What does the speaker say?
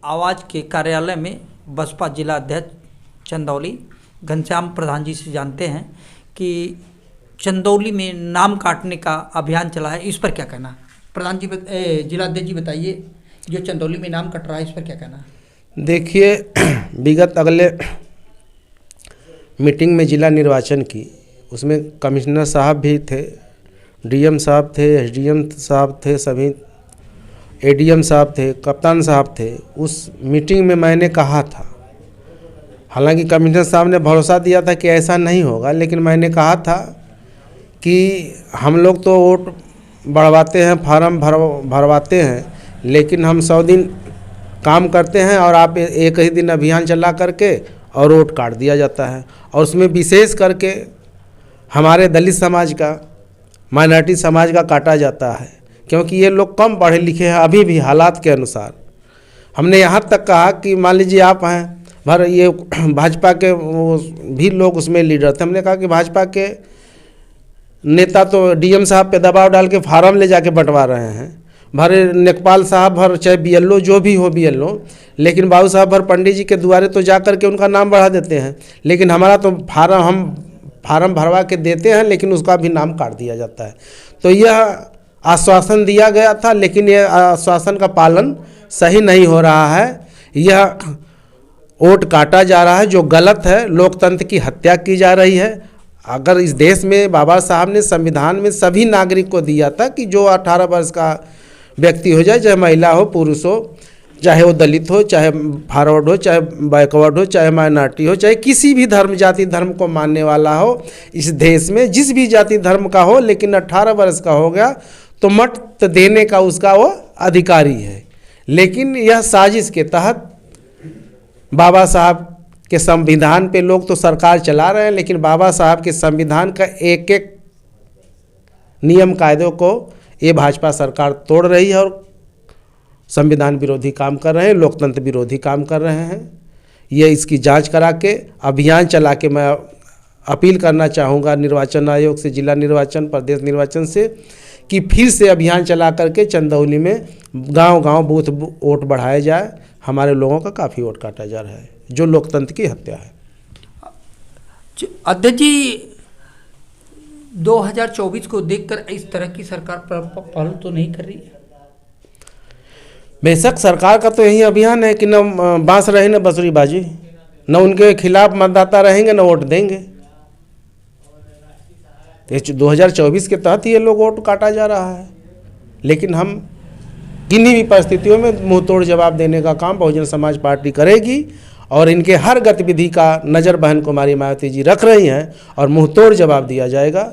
आवाज़ के कार्यालय में बसपा जिला अध्यक्ष चंदौली घनश्याम प्रधान जी से जानते हैं कि चंदौली में नाम काटने का अभियान चला है, इस पर क्या कहना है? प्रधान जी जिला अध्यक्ष जी बताइए, जो चंदौली में नाम कट रहा है इस पर क्या कहना है? देखिए, विगत अगले मीटिंग में जिला निर्वाचन की, उसमें कमिश्नर साहब भी थे, डीएम साहब थे, एसडीएम साहब थे, सभी एडीएम साहब थे, कप्तान साहब थे। उस मीटिंग में मैंने कहा था, हालांकि कमिश्नर साहब ने भरोसा दिया था कि ऐसा नहीं होगा, लेकिन मैंने कहा था कि हम लोग तो वोट बढ़वाते हैं, फार्म भरवाते हैं, लेकिन हम 100 दिन काम करते हैं और आप एक ही दिन अभियान चला करके और वोट काट दिया जाता है। और उसमें विशेष करके हमारे दलित समाज का, माइनॉरिटी समाज का काटा जाता है, क्योंकि ये लोग कम पढ़े लिखे हैं अभी भी हालात के अनुसार। हमने यहाँ तक कहा कि मान लीजिए आप हैं ये भाजपा के वो भी लोग उसमें लीडर थे, हमने कहा कि भाजपा के नेता तो डीएम साहब पे दबाव डाल के फार्म ले जाके बंटवा रहे हैं, भरे नेकपाल साहब भर चाहे बीएलओ जो भी हो बीएलओ, लेकिन बाबू साहब भर पंडित जी के द्वारे तो जा करके उनका नाम बढ़ा देते हैं, लेकिन हमारा तो हम फार्म भरवा के देते हैं, लेकिन उसका भी नाम काट दिया जाता है। तो यह आश्वासन दिया गया था, लेकिन यह आश्वासन का पालन सही नहीं हो रहा है। यह वोट काटा जा रहा है जो गलत है, लोकतंत्र की हत्या की जा रही है। अगर इस देश में बाबा साहब ने संविधान में सभी नागरिक को दिया था कि जो 18 वर्ष का व्यक्ति हो जाए, चाहे महिला हो, पुरुष हो, चाहे वो दलित हो, चाहे फॉरवर्ड हो, चाहे बैकवर्ड हो, चाहे माइनॉरिटी हो, चाहे किसी भी धर्म जाति धर्म को मानने वाला हो, इस देश में जिस भी जाति धर्म का हो, लेकिन 18 वर्ष का हो गया तो मत देने का उसका वो अधिकारी है। लेकिन यह साजिश के तहत बाबा साहब के संविधान पे लोग तो सरकार चला रहे हैं, लेकिन बाबा साहब के संविधान का एक एक नियम कायदों को ये भाजपा सरकार तोड़ रही है और संविधान विरोधी काम कर रहे हैं, लोकतंत्र विरोधी काम कर रहे हैं। ये इसकी जांच करा के अभियान चला के मैं अपील करना चाहूँगा निर्वाचन आयोग से, जिला निर्वाचन, प्रदेश निर्वाचन से, कि फिर से अभियान चला करके चंदौली में गांव-गांव बूथ वोट बढ़ाया जाए। हमारे लोगों का काफ़ी वोट काटा जा रहा है, जो लोकतंत्र की हत्या है। अध्यक्ष जी, 2024 को देखकर इस तरह की सरकार पहल तो नहीं कर रही है? बेशक सरकार का तो यही अभियान है कि न बांस रहे न बंसुरीबाजी, न उनके खिलाफ मतदाता रहेंगे न वोट देंगे। 2024 के तहत ये लोग वोट काटा जा रहा है, लेकिन हम किन्हीं भी परिस्थितियों में मुंह तोड़ जवाब देने का काम बहुजन समाज पार्टी करेगी और इनके हर गतिविधि का नज़र बहन कुमारी मायावती जी रख रही हैं और मुंह तोड़ जवाब दिया जाएगा।